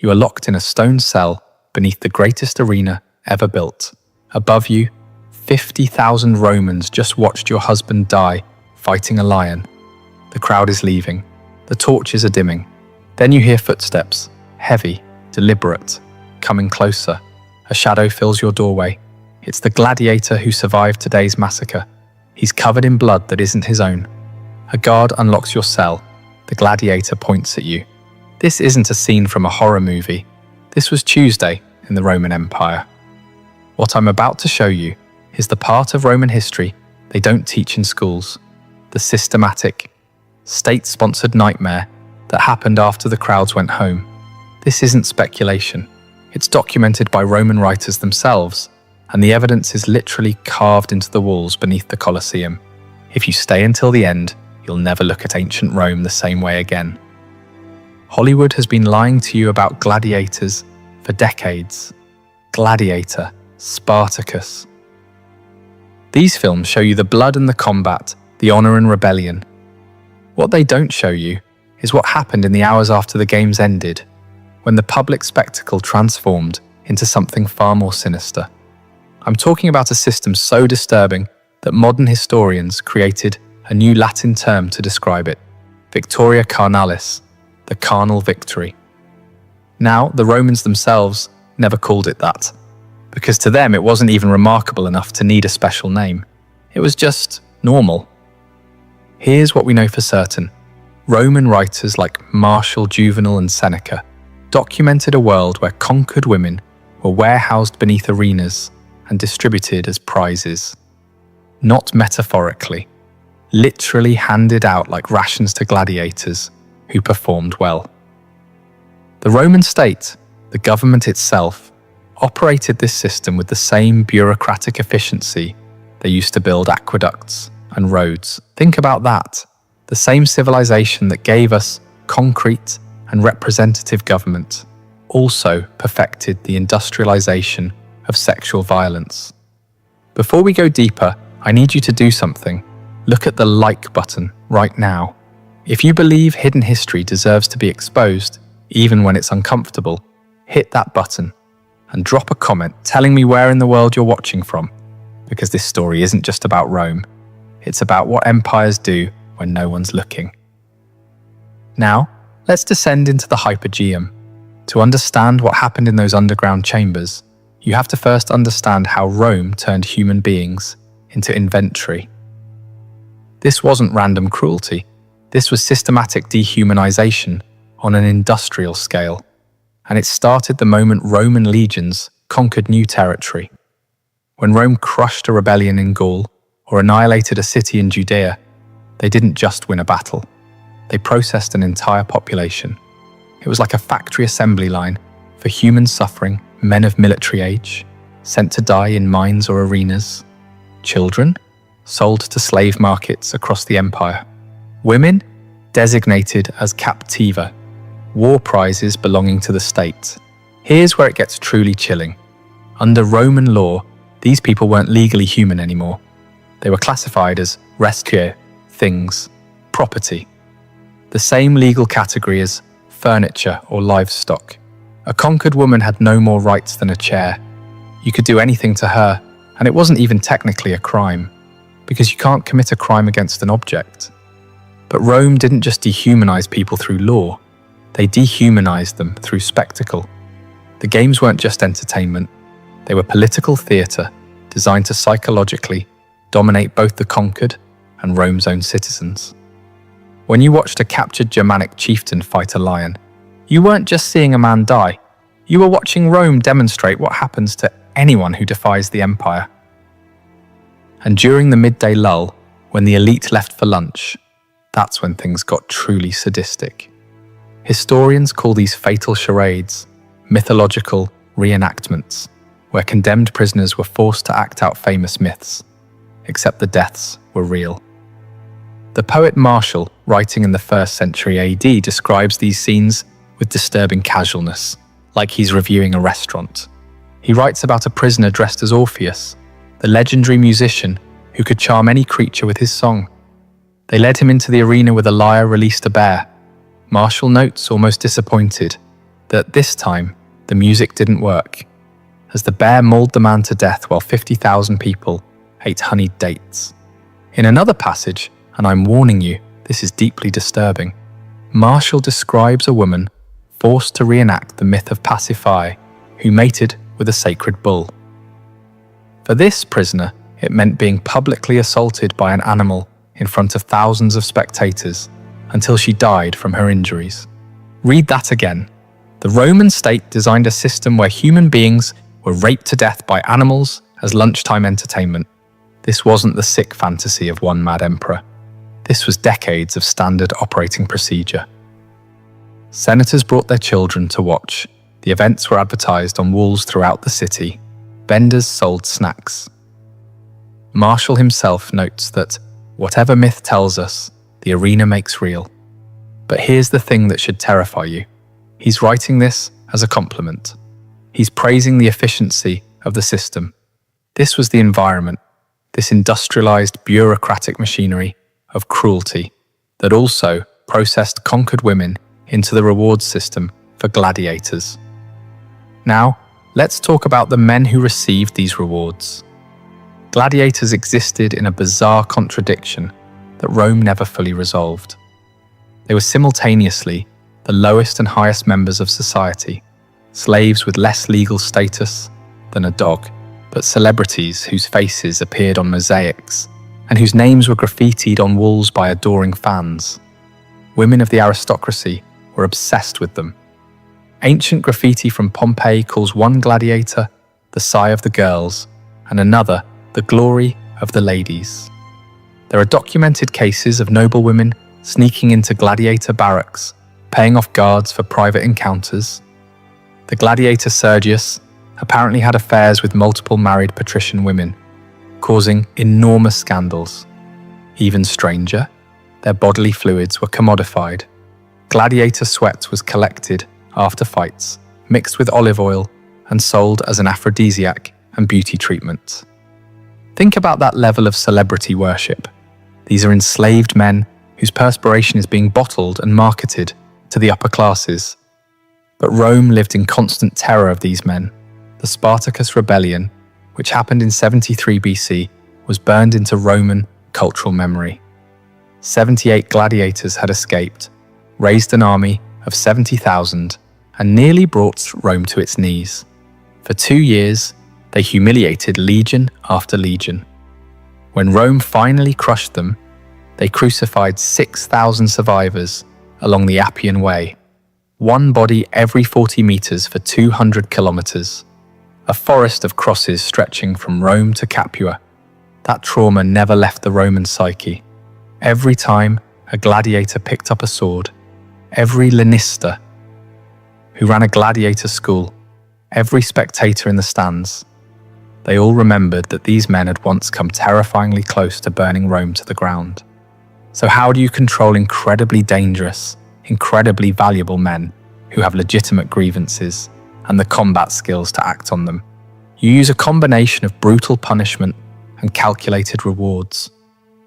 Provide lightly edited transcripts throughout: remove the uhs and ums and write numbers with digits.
You are locked in a stone cell beneath the greatest arena ever built. Above you, 50,000 Romans just watched your husband die fighting a lion. The crowd is leaving. The torches are dimming. Then you hear footsteps, heavy, deliberate, coming closer. A shadow fills your doorway. It's the gladiator who survived today's massacre. He's covered in blood that isn't his own. A guard unlocks your cell. The gladiator points at you. This isn't a scene from a horror movie. This was Tuesday in the Roman Empire. What I'm about to show you is the part of Roman history they don't teach in schools. The systematic, state-sponsored nightmare that happened after the crowds went home. This isn't speculation. It's documented by Roman writers themselves, and the evidence is literally carved into the walls beneath the Colosseum. If you stay until the end, you'll never look at ancient Rome the same way again. Hollywood has been lying to you about gladiators for decades. Gladiator, Spartacus. These films show you the blood and the combat, the honor and rebellion. What they don't show you is what happened in the hours after the games ended, when the public spectacle transformed into something far more sinister. I'm talking about a system so disturbing that modern historians created a new Latin term to describe it: Victoria Carnalis, the carnal victory. Now, the Romans themselves never called it that, because to them it wasn't even remarkable enough to need a special name. It was just normal. Here's what we know for certain. Roman writers like Martial, Juvenal, and Seneca documented a world where conquered women were warehoused beneath arenas and distributed as prizes. Not metaphorically, literally handed out like rations to gladiators who performed well. The Roman state, the government itself, operated this system with the same bureaucratic efficiency they used to build aqueducts and roads. Think about that. The same civilization that gave us concrete and representative government also perfected the industrialization of sexual violence. Before we go deeper, I need you to do something. Look at the like button right now. If you believe hidden history deserves to be exposed, even when it's uncomfortable, hit that button and drop a comment telling me where in the world you're watching from, because this story isn't just about Rome. It's about what empires do when no one's looking. Now, let's descend into the Hypogeum. To understand what happened in those underground chambers, you have to first understand how Rome turned human beings into inventory. This wasn't random cruelty. This was systematic dehumanization on an industrial scale, and it started the moment Roman legions conquered new territory. When Rome crushed a rebellion in Gaul or annihilated a city in Judea, they didn't just win a battle. They processed an entire population. It was like a factory assembly line for human suffering, men of military age, sent to die in mines or arenas, children sold to slave markets across the empire, women designated as captiva, war prizes belonging to the state. Here's where it gets truly chilling. Under Roman law, these people weren't legally human anymore. They were classified as resque, things, property, the same legal category as furniture or livestock. A conquered woman had no more rights than a chair. You could do anything to her, and it wasn't even technically a crime, because you can't commit a crime against an object. But Rome didn't just dehumanize people through law, they dehumanized them through spectacle. The games weren't just entertainment, they were political theatre designed to psychologically dominate both the conquered and Rome's own citizens. When you watched a captured Germanic chieftain fight a lion, you weren't just seeing a man die, you were watching Rome demonstrate what happens to anyone who defies the empire. And during the midday lull, when the elite left for lunch, that's when things got truly sadistic. Historians call these fatal charades mythological reenactments, where condemned prisoners were forced to act out famous myths, except the deaths were real. The poet Martial, writing in the 1st century AD, describes these scenes with disturbing casualness, like he's reviewing a restaurant. He writes about a prisoner dressed as Orpheus, the legendary musician who could charm any creature with his song. They led him into the arena with a lyre, released a bear. Martial notes, almost disappointed, that this time the music didn't work, as the bear mauled the man to death while 50,000 people ate honeyed dates. In another passage, and I'm warning you, this is deeply disturbing, Martial describes a woman forced to reenact the myth of Pasiphae, who mated with a sacred bull. For this prisoner, it meant being publicly assaulted by an animal in front of thousands of spectators until she died from her injuries. Read that again. The Roman state designed a system where human beings were raped to death by animals as lunchtime entertainment. This wasn't the sick fantasy of one mad emperor. This was decades of standard operating procedure. Senators brought their children to watch. The events were advertised on walls throughout the city. Vendors sold snacks. Martial himself notes that, whatever myth tells us, the arena makes real. But here's the thing that should terrify you. He's writing this as a compliment. He's praising the efficiency of the system. This was the environment, this industrialized bureaucratic machinery of cruelty that also processed conquered women into the reward system for gladiators. Now, let's talk about the men who received these rewards. Gladiators existed in a bizarre contradiction that Rome never fully resolved. They were simultaneously the lowest and highest members of society, slaves with less legal status than a dog, but celebrities whose faces appeared on mosaics and whose names were graffitied on walls by adoring fans. Women of the aristocracy were obsessed with them. Ancient graffiti from Pompeii calls one gladiator the sigh of the girls and another the glory of the ladies. There are documented cases of noblewomen sneaking into gladiator barracks, paying off guards for private encounters. The gladiator Sergius apparently had affairs with multiple married patrician women, causing enormous scandals. Even stranger, their bodily fluids were commodified. Gladiator sweat was collected after fights, mixed with olive oil, and sold as an aphrodisiac and beauty treatment. Think about that level of celebrity worship. These are enslaved men whose perspiration is being bottled and marketed to the upper classes. But Rome lived in constant terror of these men. The Spartacus rebellion, which happened in 73 BC, was burned into Roman cultural memory. 78 gladiators had escaped, raised an army of 70,000, and nearly brought Rome to its knees. For 2 years, they humiliated legion after legion. When Rome finally crushed them, they crucified 6,000 survivors along the Appian Way, one body every 40 meters for 200 kilometers, a forest of crosses stretching from Rome to Capua. That trauma never left the Roman psyche. Every time a gladiator picked up a sword, every lanista who ran a gladiator school, every spectator in the stands, they all remembered that these men had once come terrifyingly close to burning Rome to the ground. So how do you control incredibly dangerous, incredibly valuable men who have legitimate grievances and the combat skills to act on them? You use a combination of brutal punishment and calculated rewards.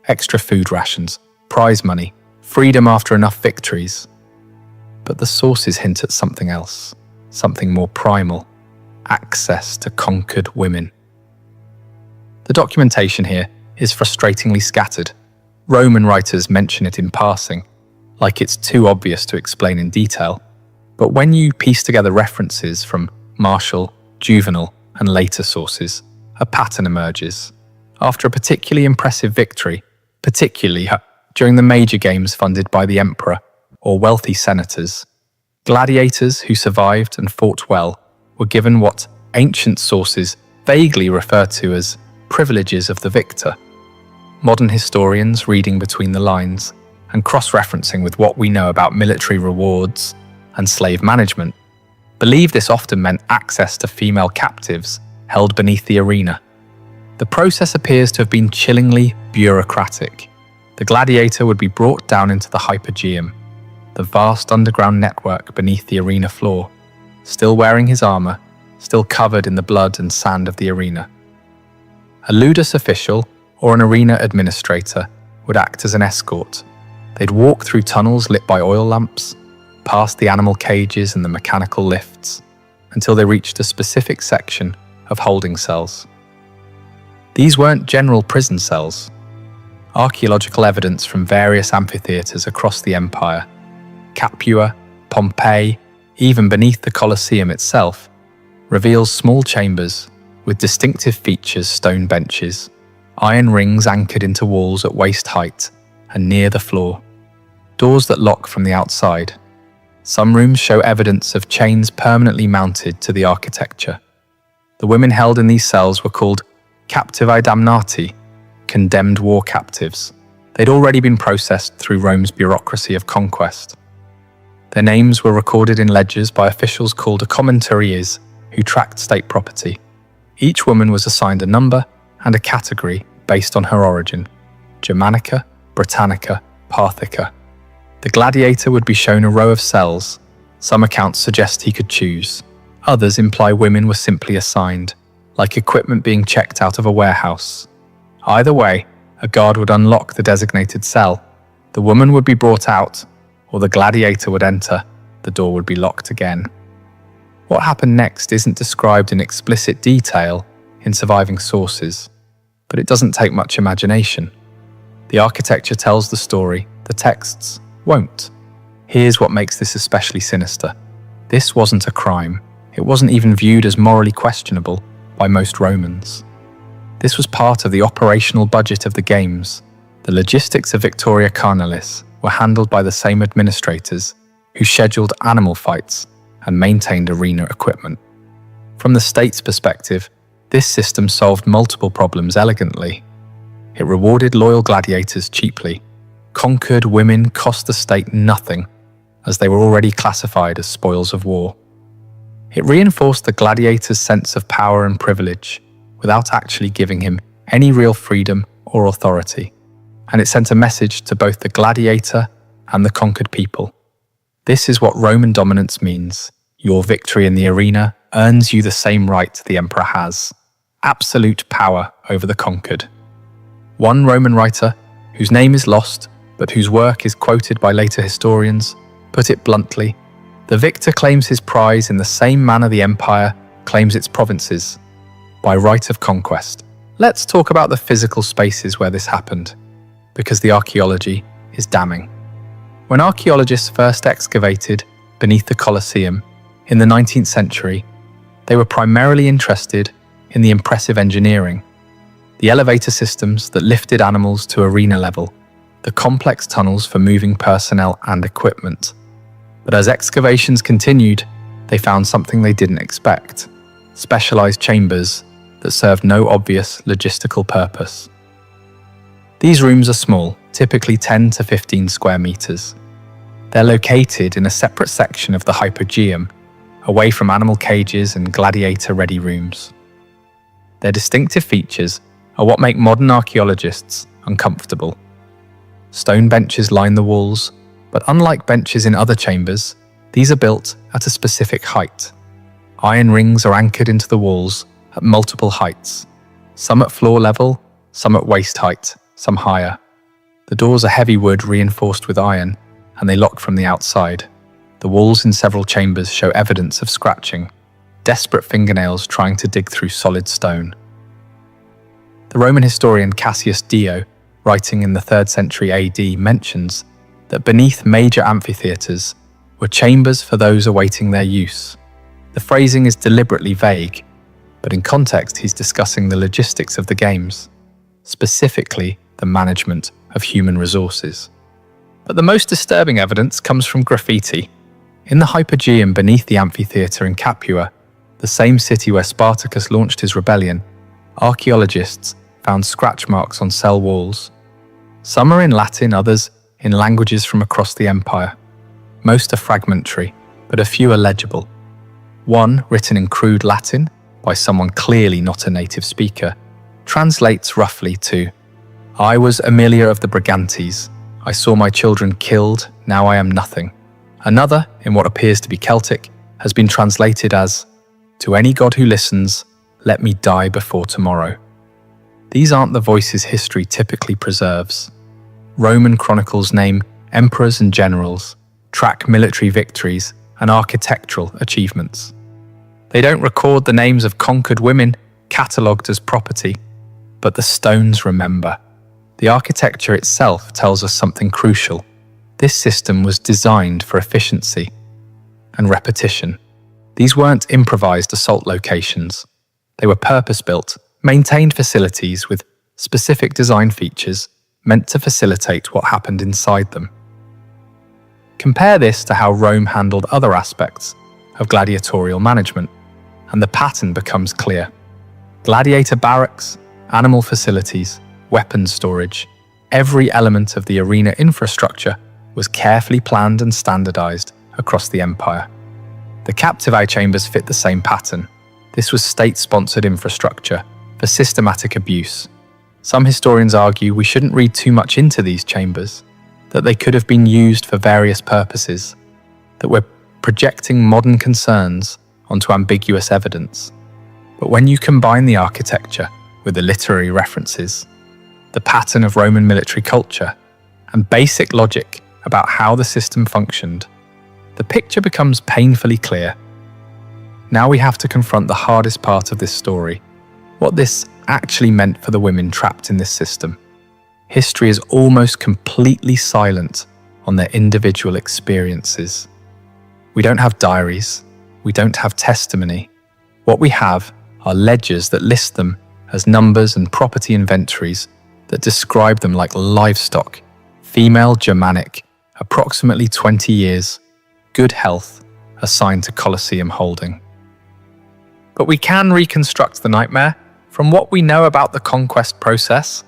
Extra food rations, prize money, freedom after enough victories. But the sources hint at something else, something more primal: access to conquered women. The documentation here is frustratingly scattered. Roman writers mention it in passing, like it's too obvious to explain in detail. But when you piece together references from Martial, Juvenal, and later sources, a pattern emerges. After a particularly impressive victory, particularly during the major games funded by the emperor or wealthy senators, gladiators who survived and fought well were given what ancient sources vaguely refer to as privileges of the victor. Modern historians, reading between the lines and cross-referencing with what we know about military rewards and slave management, believe this often meant access to female captives held beneath the arena. The process appears to have been chillingly bureaucratic. The gladiator would be brought down into the hypogeum, the vast underground network beneath the arena floor, still wearing his armor, still covered in the blood and sand of the arena. A ludus official or an arena administrator would act as an escort. They'd walk through tunnels lit by oil lamps, past the animal cages and the mechanical lifts, until they reached a specific section of holding cells. These weren't general prison cells. Archaeological evidence from various amphitheatres across the empire, Capua, Pompeii, even beneath the Colosseum itself, reveals small chambers with distinctive features: stone benches, iron rings anchored into walls at waist height and near the floor, doors that lock from the outside. Some rooms show evidence of chains permanently mounted to the architecture. The women held in these cells were called captivae damnati, condemned war captives. They'd already been processed through Rome's bureaucracy of conquest. Their names were recorded in ledgers by officials called commentaries, who tracked state property. Each woman was assigned a number and a category based on her origin: Germanica, Britannica, Parthica. The gladiator would be shown a row of cells. Some accounts suggest he could choose. Others imply women were simply assigned, like equipment being checked out of a warehouse. Either way, a guard would unlock the designated cell. The woman would be brought out, or the gladiator would enter. The door would be locked again. What happened next isn't described in explicit detail in surviving sources, but it doesn't take much imagination. The architecture tells the story, the texts won't. Here's what makes this especially sinister. This wasn't a crime. It wasn't even viewed as morally questionable by most Romans. This was part of the operational budget of the games. The logistics of Victoria Carnalis were handled by the same administrators who scheduled animal fights and maintained arena equipment. From the state's perspective, this system solved multiple problems elegantly. It rewarded loyal gladiators cheaply. Conquered women cost the state nothing, as they were already classified as spoils of war. It reinforced the gladiator's sense of power and privilege without actually giving him any real freedom or authority. And it sent a message to both the gladiator and the conquered people. This is what Roman dominance means. Your victory in the arena earns you the same right the emperor has: absolute power over the conquered. One Roman writer, whose name is lost, but whose work is quoted by later historians, put it bluntly: the victor claims his prize in the same manner the empire claims its provinces, by right of conquest. Let's talk about the physical spaces where this happened, because the archaeology is damning. When archaeologists first excavated beneath the Colosseum in the 19th century, they were primarily interested in the impressive engineering, the elevator systems that lifted animals to arena level, the complex tunnels for moving personnel and equipment. But as excavations continued, they found something they didn't expect: specialized chambers that served no obvious logistical purpose. These rooms are small, typically 10 to 15 square meters. They're located in a separate section of the hypogeum, away from animal cages and gladiator-ready rooms. Their distinctive features are what make modern archaeologists uncomfortable. Stone benches line the walls, but unlike benches in other chambers, these are built at a specific height. Iron rings are anchored into the walls at multiple heights, some at floor level, some at waist height, some higher. The doors are heavy wood reinforced with iron, and they lock from the outside. The walls in several chambers show evidence of scratching, desperate fingernails trying to dig through solid stone. The Roman historian Cassius Dio, writing in the 3rd century AD, mentions that beneath major amphitheatres were chambers for those awaiting their use. The phrasing is deliberately vague, but in context he's discussing the logistics of the games, specifically the management of human resources. But the most disturbing evidence comes from graffiti. In the hypogeum beneath the amphitheatre in Capua, the same city where Spartacus launched his rebellion, archaeologists found scratch marks on cell walls. Some are in Latin, others in languages from across the empire. Most are fragmentary, but a few are legible. One, written in crude Latin by someone clearly not a native speaker, translates roughly to, "I was Aemilia of the Brigantes. I saw my children killed, now I am nothing." Another, in what appears to be Celtic, has been translated as, "To any god who listens, let me die before tomorrow." These aren't the voices history typically preserves. Roman chronicles name emperors and generals, track military victories and architectural achievements. They don't record the names of conquered women catalogued as property, but the stones remember. The architecture itself tells us something crucial. This system was designed for efficiency and repetition. These weren't improvised assault locations. They were purpose-built, maintained facilities with specific design features meant to facilitate what happened inside them. Compare this to how Rome handled other aspects of gladiatorial management, and the pattern becomes clear. Gladiator barracks, animal facilities, weapons storage, every element of the arena infrastructure was carefully planned and standardized across the empire. The captivae chambers fit the same pattern. This was state-sponsored infrastructure for systematic abuse. Some historians argue we shouldn't read too much into these chambers, that they could have been used for various purposes, that we're projecting modern concerns onto ambiguous evidence. But when you combine the architecture with the literary references, the pattern of Roman military culture, and basic logic about how the system functioned, the picture becomes painfully clear. Now we have to confront the hardest part of this story, what this actually meant for the women trapped in this system. History is almost completely silent on their individual experiences. We don't have diaries, we don't have testimony. What we have are ledgers that list them as numbers and property inventories that describe them like livestock, female Germanic, approximately 20 years, good health, assigned to Colosseum holding. But we can reconstruct the nightmare from what we know about the conquest process.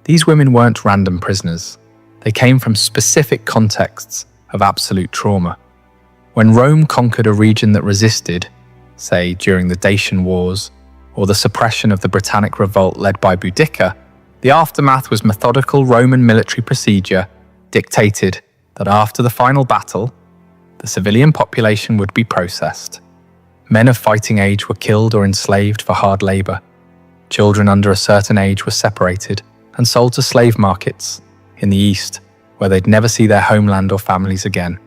These women weren't random prisoners. They came from specific contexts of absolute trauma. When Rome conquered a region that resisted, say during the Dacian Wars or the suppression of the Britannic revolt led by Boudicca, the aftermath was methodical Roman military procedure dictated that after the final battle, the civilian population would be processed. Men of fighting age were killed or enslaved for hard labor. Children under a certain age were separated and sold to slave markets in the East, where they'd never see their homeland or families again.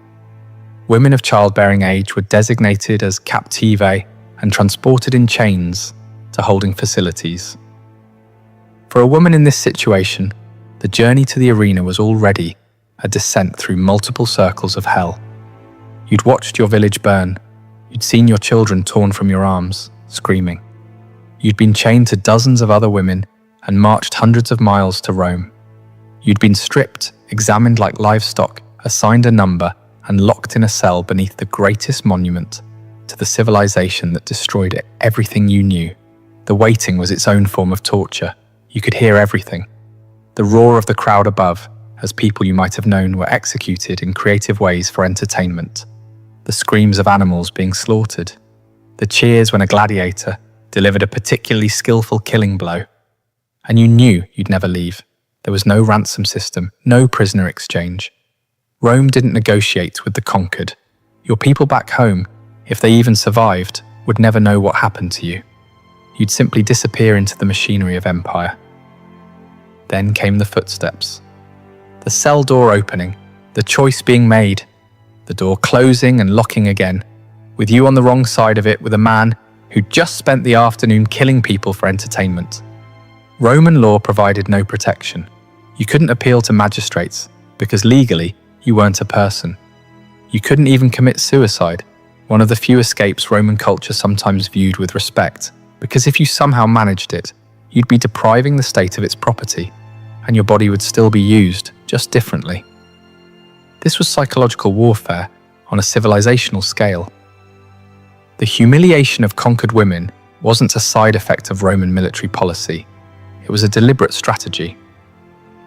Women of childbearing age were designated as captivae and transported in chains to holding facilities. For a woman in this situation, the journey to the arena was already a descent through multiple circles of hell. You'd watched your village burn. You'd seen your children torn from your arms, screaming. You'd been chained to dozens of other women and marched hundreds of miles to Rome. You'd been stripped, examined like livestock, assigned a number, and locked in a cell beneath the greatest monument to the civilization that destroyed everything you knew. The waiting was its own form of torture. You could hear everything. The roar of the crowd above, as people you might have known were executed in creative ways for entertainment. The screams of animals being slaughtered. The cheers when a gladiator delivered a particularly skillful killing blow. And you knew you'd never leave. There was no ransom system, no prisoner exchange. Rome didn't negotiate with the conquered. Your people back home, if they even survived, would never know what happened to you. You'd simply disappear into the machinery of empire. Then came the footsteps. The cell door opening, the choice being made, the door closing and locking again, with you on the wrong side of it with a man who'd just spent the afternoon killing people for entertainment. Roman law provided no protection. You couldn't appeal to magistrates because legally you weren't a person. You couldn't even commit suicide, one of the few escapes Roman culture sometimes viewed with respect, because if you somehow managed it, you'd be depriving the state of its property, and your body would still be used, just differently. This was psychological warfare on a civilizational scale. The humiliation of conquered women wasn't a side effect of Roman military policy. It was a deliberate strategy.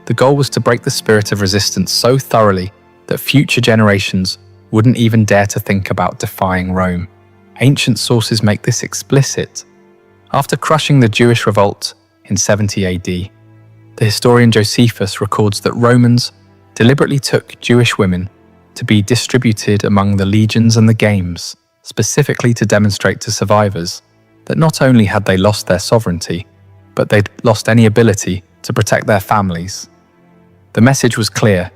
The goal was to break the spirit of resistance so thoroughly that future generations wouldn't even dare to think about defying Rome. Ancient sources make this explicit. After crushing the Jewish revolt in 70 AD, the historian Josephus records that Romans deliberately took Jewish women to be distributed among the legions and the games, specifically to demonstrate to survivors that not only had they lost their sovereignty, but they'd lost any ability to protect their families. The message was clear: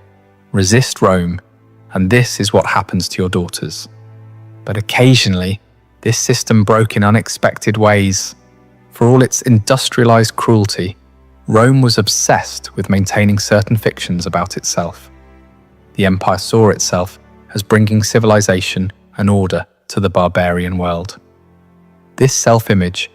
resist Rome, and this is what happens to your daughters. But occasionally, this system broke in unexpected ways. For all its industrialized cruelty, Rome was obsessed with maintaining certain fictions about itself. The empire saw itself as bringing civilization and order to the barbarian world. This self-image